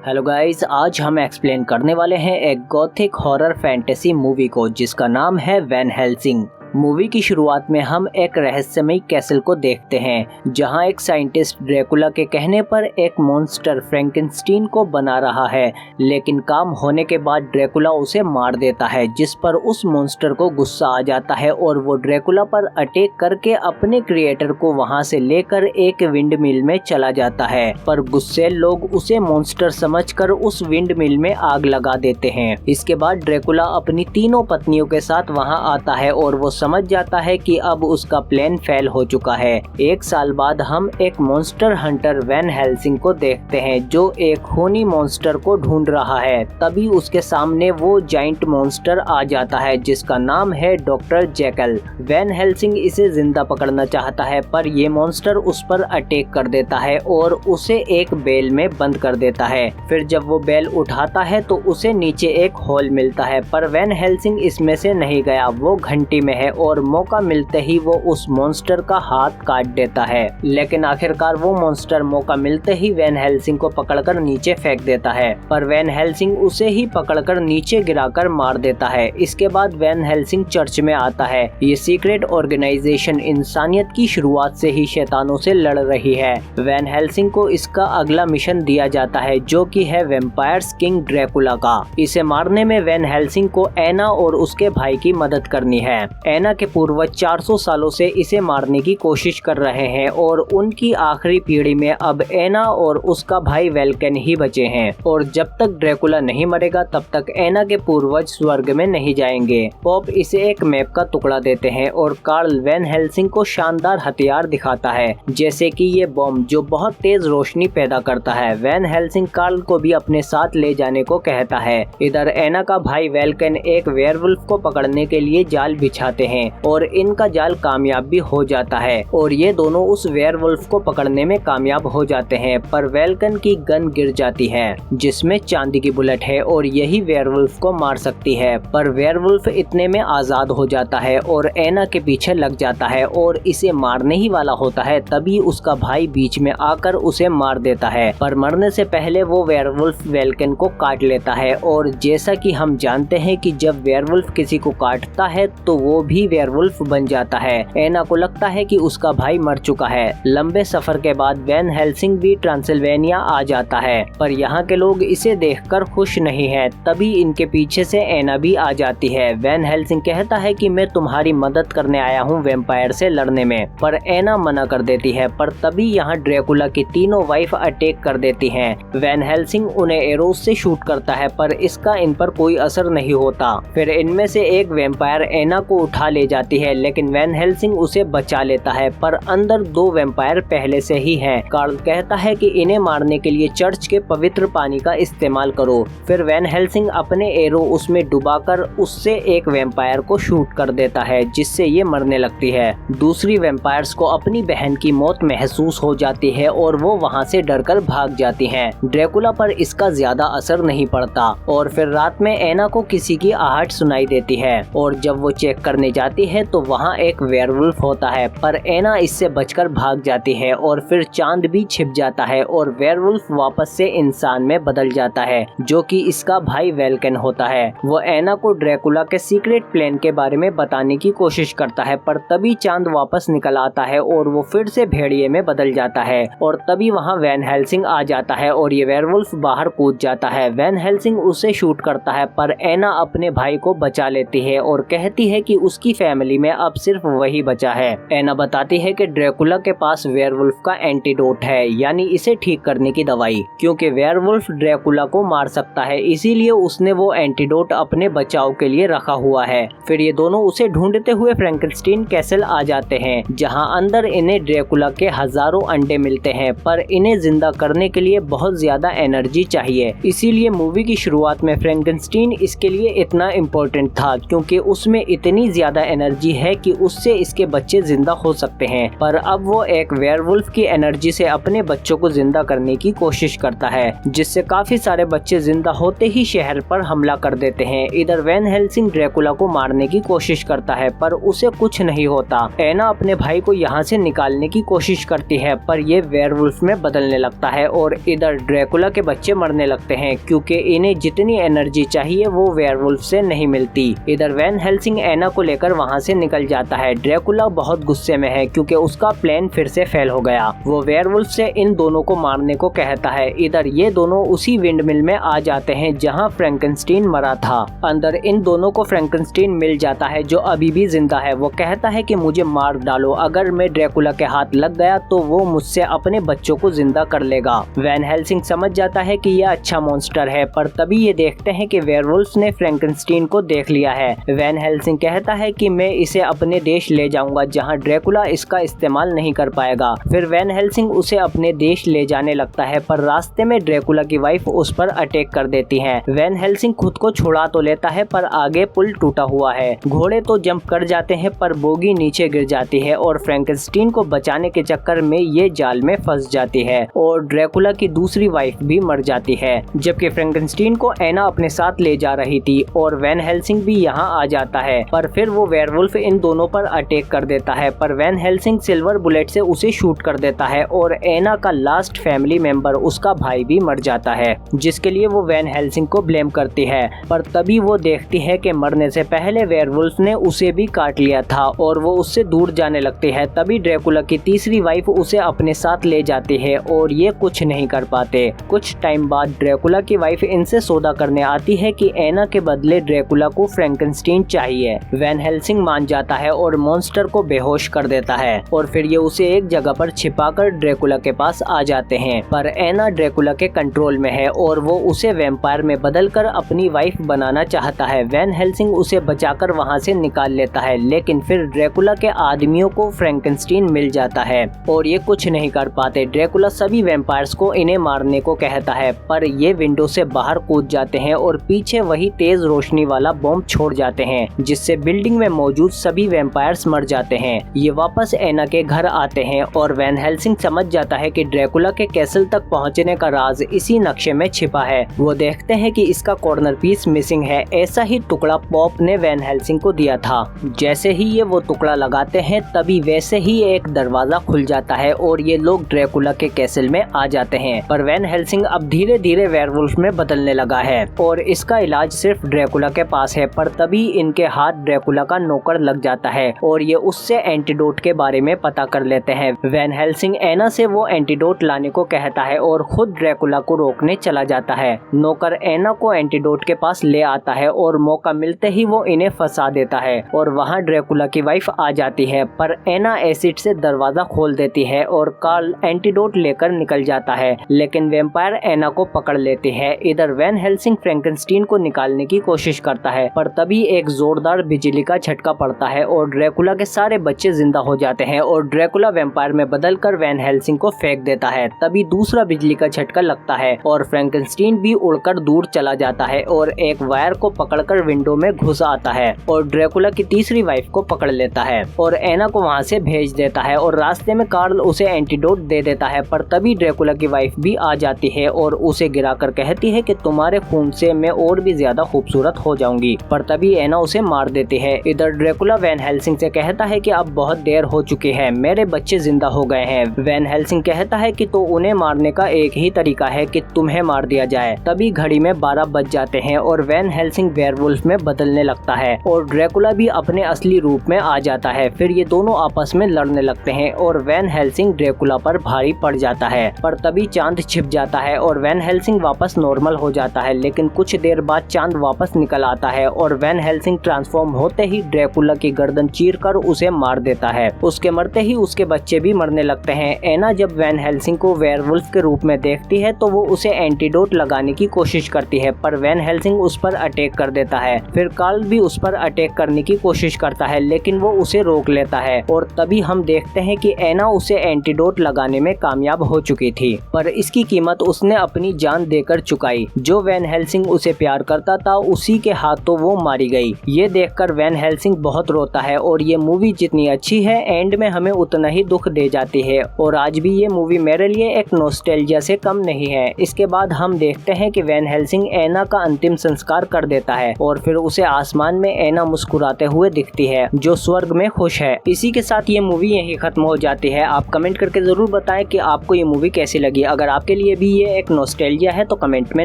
Hello guys, आज हम explain करने वाले हैं एक गॉथिक हॉरर फैंटेसी मूवी को जिसका नाम है वैन हेल्सिंग। मूवी की शुरुआत में हम एक रहस्यमयी कैसल को देखते हैं जहां एक साइंटिस्ट ड्रैकुला के कहने पर एक मॉन्स्टर फ्रैंकेनस्टीन को बना रहा है, लेकिन काम होने के बाद ड्रैकुला उसे मार देता है, जिस पर उस मॉन्स्टर को गुस्सा आ जाता है और वो ड्रैकुला पर अटैक करके अपने क्रिएटर को वहां से लेकर एक विंड मिल में चला जाता है। पर गुस्से लोग उसे मॉन्स्टर समझकर उस विंड मिल में आग लगा देते हैं। इसके बाद ड्रैकुला अपनी तीनों पत्नियों के साथ वहां आता है और वो समझ जाता है कि अब उसका प्लान फेल हो चुका है। एक साल बाद हम एक मॉन्स्टर हंटर वैन हेल्सिंग को देखते हैं जो एक खूनी मॉन्स्टर को ढूंढ रहा है। तभी उसके सामने वो जाइंट मॉन्स्टर आ जाता है जिसका नाम है डॉक्टर जैकल। वैन हेल्सिंग इसे जिंदा पकड़ना चाहता है पर ये मॉन्स्टर उस पर अटैक कर देता है और उसे एक बेल में बंद कर देता है। फिर जब वो बेल उठाता है तो उसे नीचे एक होल मिलता है, पर वैन हेल्सिंग इसमें से नहीं गया, वो घंटी में है और मौका मिलते ही वो उस मॉन्स्टर का हाथ काट देता है। लेकिन आखिरकार वो मॉन्स्टर मौका मिलते ही वैन हेल्सिंग को पकड़कर नीचे फेंक देता है, पर वैन हेल्सिंग उसे ही पकड़कर नीचे गिराकर मार देता है। इसके बाद वैन हेल्सिंग चर्च में आता है। ये सीक्रेट ऑर्गेनाइजेशन इंसानियत की शुरुआत से ही शैतानों से लड़ रही है। वैन हेल्सिंग को इसका अगला मिशन दिया जाता है जो कि है वैम्पायर्स किंग ड्रैकुला का। इसे मारने में वैन हेल्सिंग को एना और उसके भाई की मदद करनी है। एना के पूर्वज 400 सालों से इसे मारने की कोशिश कर रहे हैं और उनकी आखिरी पीढ़ी में अब एना और उसका भाई वेल्कन ही बचे हैं, और जब तक ड्रैकुला नहीं मरेगा तब तक एना के पूर्वज स्वर्ग में नहीं जाएंगे। पॉप इसे एक मैप का टुकड़ा देते हैं और कार्ल वैन हेल्सिंग को शानदार हथियार दिखाता है, जैसे कि ये बॉम्ब जो बहुत तेज रोशनी पैदा करता है। वैन हेल्सिंग कार्ल को भी अपने साथ ले जाने को कहता है। इधर एना का भाई वेल्कन एक वेयरवुल्फ को पकड़ने के लिए जाल बिछाते हैं और इनका जाल कामयाब भी हो जाता है और ये दोनों उस वेयरवुल्फ को पकड़ने में कामयाब हो जाते हैं। पर वेल्कन की गन गिर जाती है जिसमें चांदी की बुलेट है और यही वेयरवुल्फ को मार सकती है, पर वेयरवुल्फ इतने में आजाद हो जाता है और एना के पीछे लग जाता है और इसे मारने ही वाला होता है। तभी उसका भाई बीच में आकर उसे मार देता है, पर मरने से पहले वो वेयरवुल्फ वेल्कन को काट लेता है। और जैसा कि हम जानते हैं कि जब वेयरवुल्फ किसी को काटता है तो वो भी वेयरवुल्फ बन जाता है। एना को लगता है कि उसका भाई मर चुका है। लंबे सफर के बाद वैन हेल्सिंग भी ट्रांसिल्वेनिया आ जाता है, पर यहाँ के लोग इसे देखकर खुश नहीं हैं। तभी इनके पीछे से एना भी आ जाती है। वैन हेल्सिंग कहता है कि मैं तुम्हारी मदद करने आया हूँ वैम्पायर से लड़ने में, पर एना मना कर देती है। पर तभी यहाँ ड्रैकुला की तीनों वाइफ अटैक कर देती हैं। वैन हेल्सिंग उन्हें एरोस से शूट करता है पर इसका इन पर कोई असर नहीं होता। फिर इनमें से एक वैम्पायर एना को उठा ले जाती है, लेकिन वैन हेल्सिंग उसे बचा लेता है, पर अंदर दो वैम्पायर पहले से ही हैं। कार्ल कहता है कि इन्हें मारने के लिए चर्च के पवित्र पानी का इस्तेमाल करो। फिर वैन हेल्सिंग अपने एरो उसमें डुबाकर उससे एक वैम्पायर को शूट कर देता है जिससे ये मरने लगती है। दूसरी वैम्पायर्स को अपनी बहन की मौत महसूस हो जाती है और वो वहाँ से डरकर भाग जाती हैं। ड्रैकुला पर इसका ज्यादा असर नहीं पड़ता और फिर रात में एना को किसी की आहट सुनाई देती है और जब वो चेक करने जाती है तो वहाँ एक वेयरवुल्फ होता है, पर एना इससे बचकर भाग जाती है और फिर चांद भी छिप जाता है और वेयरवुल्फ वापस से इंसान में बदल जाता है जो कि इसका भाई वेल्कन होता है। वो एना को ड्रैकुला के सीक्रेट प्लान के बारे में बताने की कोशिश करता है, पर तभी चांद वापस निकल आता है और वो फिर से भेड़िए में बदल जाता है और तभी वहाँ वैन हेल्सिंग आ जाता है और ये वेयरवुल्फ बाहर कूद जाता है। वैन हेल्सिंग उसे शूट करता है पर एना अपने भाई को बचा लेती है और कहती है कि उसकी फैमिली में अब सिर्फ वही बचा है। एना बताती है कि ड्रैकुला के पास वेयरवुल्फ का एंटीडोट है, यानी इसे ठीक करने की दवाई, क्योंकि वेयरवुल्फ ड्रैकुला को मार सकता है, इसीलिए उसने वो एंटीडोट अपने बचाव के लिए रखा हुआ है। फिर ये दोनों उसे ढूंढते हुए फ्रैंकेनस्टीन कैसल आ जाते हैं जहां अंदर इन्हें ड्रैकुला के हजारों अंडे मिलते हैं, पर इन्हें जिंदा करने के लिए बहुत ज्यादा एनर्जी चाहिए। इसीलिए मूवी की शुरुआत में फ्रैंकेनस्टीन इसके लिए इतना इम्पोर्टेंट था क्योंकि उसमें इतनी ज्यादा ज्यादा एनर्जी है कि उससे इसके बच्चे जिंदा हो सकते हैं, पर अब वो एक वेयरवुल्फ की एनर्जी से अपने बच्चों को जिंदा करने की कोशिश करता है, जिससे काफी सारे बच्चे जिंदा होते ही शहर पर हमला कर देते हैं। इधर वैन हेल्सिंग ड्रैकुला को मारने की कोशिश करता है, पर उसे कुछ नहीं होता। एना अपने भाई को यहाँ से निकालने की कोशिश करती है, पर ये वेयरवुल्फ में बदलने लगता है और इधर ड्रैकुला के बच्चे मरने लगते हैं, क्योंकि इन्हें जितनी एनर्जी चाहिए वो वेयरवुल्फ से नहीं मिलती। इधर वैन हेल्सिंग एना को लेकर वहाँ से निकल जाता है। ड्रैकुला बहुत गुस्से में है क्योंकि उसका प्लान फिर से फेल हो गया। वो वेयरवुल्फ से इन दोनों को मारने को कहता है। इधर ये दोनों उसी विंडमिल में आ जाते हैं जहाँ फ्रैंकेनस्टीन मरा था। अंदर इन दोनों को फ्रैंकेनस्टीन मिल जाता है जो अभी भी जिंदा है। वो कहता है कि मुझे मार डालो, अगर मैं ड्रैकुला के हाथ लग गया तो वो मुझसे अपने बच्चों को जिंदा कर लेगा। वैन हेल्सिंग समझ जाता है कि यह अच्छा मॉन्स्टर है, पर तभी ये देखते हैं कि वेयरवुल्फ ने फ्रैंकेनस्टीन को देख लिया है। वैन हेल्सिंग कहता है कि मैं इसे अपने देश ले जाऊंगा जहां ड्रैकुला इसका इस्तेमाल नहीं कर पाएगा। फिर वैन हेल्सिंग उसे अपने देश ले जाने लगता है, पर रास्ते में ड्रैकुला की वाइफ उस पर अटैक कर देती है। वैन हेल्सिंग खुद को छुड़ा तो लेता है, पर आगे पुल टूटा हुआ है। घोड़े तो जंप कर जाते हैं, पर बोगी नीचे गिर जाती है और फ्रैंकेनस्टीन को बचाने के चक्कर में ये जाल में फंस जाती है और ड्रैकुला की दूसरी वाइफ भी मर जाती है। जबकि फ्रैंकेनस्टीन को एना अपने साथ ले जा रही थी और वैन हेल्सिंग भी यहाँ आ जाता है, पर फिर वो वेयरवुल्फ इन दोनों पर अटैक कर देता है, पर वैन हेल्सिंग सिल्वर बुलेट से उसे शूट कर देता है और एना का लास्ट फैमिली मेंबर उसका भाई भी मर जाता है, जिसके लिए वो वैन हेल्सिंग को ब्लेम करती है। पर तभी वो देखती है कि मरने से पहले वेयरवुल्फ ने उसे भी काट लिया था और वो उससे दूर जाने लगती है। तभी ड्रैकुला की तीसरी वाइफ उसे अपने साथ ले जाती है और ये कुछ नहीं कर पाते। कुछ टाइम बाद ड्रैकुला की वाइफ इनसे सौदा करने आती है कि एना के बदले ड्रैकुला को फ्रैंकेनस्टीन चाहिए। वैन हेल्सिंग मान जाता है और मॉन्स्टर को बेहोश कर देता है और फिर ये उसे एक जगह पर छिपाकर ड्रैकुला के पास आ जाते हैं। पर एना ड्रैकुला के कंट्रोल में है और वो उसे वैम्पायर में बदलकर अपनी वाइफ बनाना चाहता है। वैन हेल्सिंग उसे बचाकर वहाँ से निकाल लेता है, लेकिन फिर ड्रैकुला के आदमियों को फ्रैंकेनस्टीन मिल जाता है और ये कुछ नहीं कर पाते। ड्रैकुला सभी वैम्पायर्स को इन्हें मारने को कहता है, पर ये विंडो से बाहर कूद जाते हैं और पीछे वही तेज रोशनी वाला बॉम्ब छोड़ जाते हैं, जिससे बिल्डिंग में मौजूद सभी वैम्पायर्स मर जाते हैं। ये वापस एना के घर आते हैं और वैन हेल्सिंग समझ जाता है कि ड्रैकुला के कैसल तक पहुंचने का राज इसी नक्शे में छिपा है। वो देखते हैं कि इसका कॉर्नर पीस मिसिंग है। ऐसा ही टुकड़ा पॉप ने वैन हेल्सिंग को दिया था। जैसे ही ये वो टुकड़ा लगाते हैं तभी वैसे ही एक दरवाजा खुल जाता है और ये लोग ड्रैकुला के कैसल में आ जाते हैं। पर वैन हेल्सिंग अब धीरे धीरे वेयरवुल्फ में बदलने लगा है और इसका इलाज सिर्फ ड्रैकुला के पास है। पर तभी इनके हाथ ड्रैकुला का नौकर लग जाता है और ये उससे एंटीडोट के बारे में पता कर लेते हैं। वैन हेल्सिंग एना से वो एंटीडोट लाने को कहता है और खुद ड्रैकुला को रोकने चला जाता है। नौकर एना को एंटीडोट के पास ले आता है और मौका मिलते ही वो इन्हें फंसा देता है और वहाँ ड्रैकुला की वाइफ आ जाती है, पर एना एसिड से दरवाजा खोल देती है और कार्ल एंटीडोट लेकर निकल जाता है, लेकिन वैम्पायर एना को पकड़ लेती है। इधर वैन हेल्सिंग फ्रैंकेनस्टीन को निकालने की कोशिश करता है, पर तभी एक जोरदार बिजली का झटका पड़ता है और ड्रैकुला के सारे बच्चे जिंदा हो जाते हैं और ड्रैकुला वैम्पायर में बदलकर वैन हेल्सिंग को फेंक देता है। तभी दूसरा बिजली का झटका लगता है और फ्रैंकेनस्टीन भी उड़कर दूर चला जाता है और एक वायर को पकड़कर विंडो में घुस आता है और ड्रैकुला की तीसरी वाइफ को पकड़ लेता है और एना को वहाँ से भेज देता है और रास्ते में कार्ल उसे एंटीडोट दे देता है। पर तभी ड्रैकुला की वाइफ भी आ जाती है और उसे गिराकर कहती है कि तुम्हारे खून से मैं और भी ज्यादा खूबसूरत हो जाऊंगी। पर तभी एना उसे मार देती है। इधर ड्रैकुला वैन हेल्सिंग से कहता है कि अब बहुत देर हो चुकी है, मेरे बच्चे जिंदा हो गए हैं। वैन हेल्सिंग कहता है कि तो उन्हें मारने का एक ही तरीका है कि तुम्हें मार दिया जाए। तभी घड़ी में 12 बज जाते हैं और वैन हेल्सिंग वेयरवुल्फ में बदलने लगता है और ड्रैकुला भी अपने असली रूप में आ जाता है। फिर ये दोनों आपस में लड़ने लगते हैं और वैन हेल्सिंग ड्रैकुला पर भारी पड़ जाता है। पर तभी चांद छिप जाता है और वैन हेल्सिंग वापस नॉर्मल हो जाता है, लेकिन कुछ देर बाद चांद वापस निकल आता है और वैन हेल्सिंग ट्रांसफॉर्म होते ही ड्रैकुला की गर्दन चीरकर उसे मार देता है। उसके मरते ही उसके बच्चे भी मरने लगते हैं। एना जब वैन हेल्सिंग को वेयरवुल्फ के रूप में देखती है तो वो उसे एंटीडोट लगाने की कोशिश करती है, पर वैन हेल्सिंग उस पर अटैक कर देता है। फिर कार्ल भी उस पर अटैक करने की कोशिश करता है, लेकिन वो उसे रोक लेता है और तभी हम देखते हैं कि एना उसे एंटीडोट लगाने में कामयाब हो चुकी थी, पर इसकी कीमत उसने अपनी जान देकर चुकाई। जो वैन हेल्सिंग उसे प्यार करता था उसी के हाथों वो मारी गई। ये देखकर वैन वैन हेल्सिंग बहुत रोता है और ये मूवी जितनी अच्छी है एंड में हमें उतना ही दुख दे जाती है और आज भी ये मूवी मेरे लिए एक नॉस्टैल्जिया से कम नहीं है। इसके बाद हम देखते हैं कि वैन हेल्सिंग एना का अंतिम संस्कार कर देता है और फिर उसे आसमान में एना मुस्कुराते हुए दिखती है जो स्वर्ग में खुश है। इसी के साथ ये मूवी यहीं खत्म हो जाती है। आप कमेंट करके जरूर बताएं कि आपको ये मूवी कैसी लगी। अगर आपके लिए भी ये एक नॉस्टैल्जिया है तो कमेंट में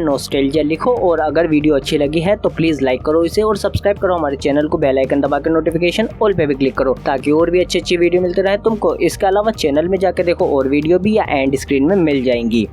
नॉस्टैल्जिया लिखो और अगर वीडियो अच्छी लगी है तो प्लीज लाइक करो इसे और सब्सक्राइब करो हमारे चैनल को, बेल आइकन दबा के नोटिफिकेशन ऑल पे भी क्लिक करो ताकि और भी अच्छी वीडियो मिलती रहे तुमको। इसके अलावा चैनल में जाके देखो और वीडियो भी या एंड स्क्रीन में मिल जाएंगी।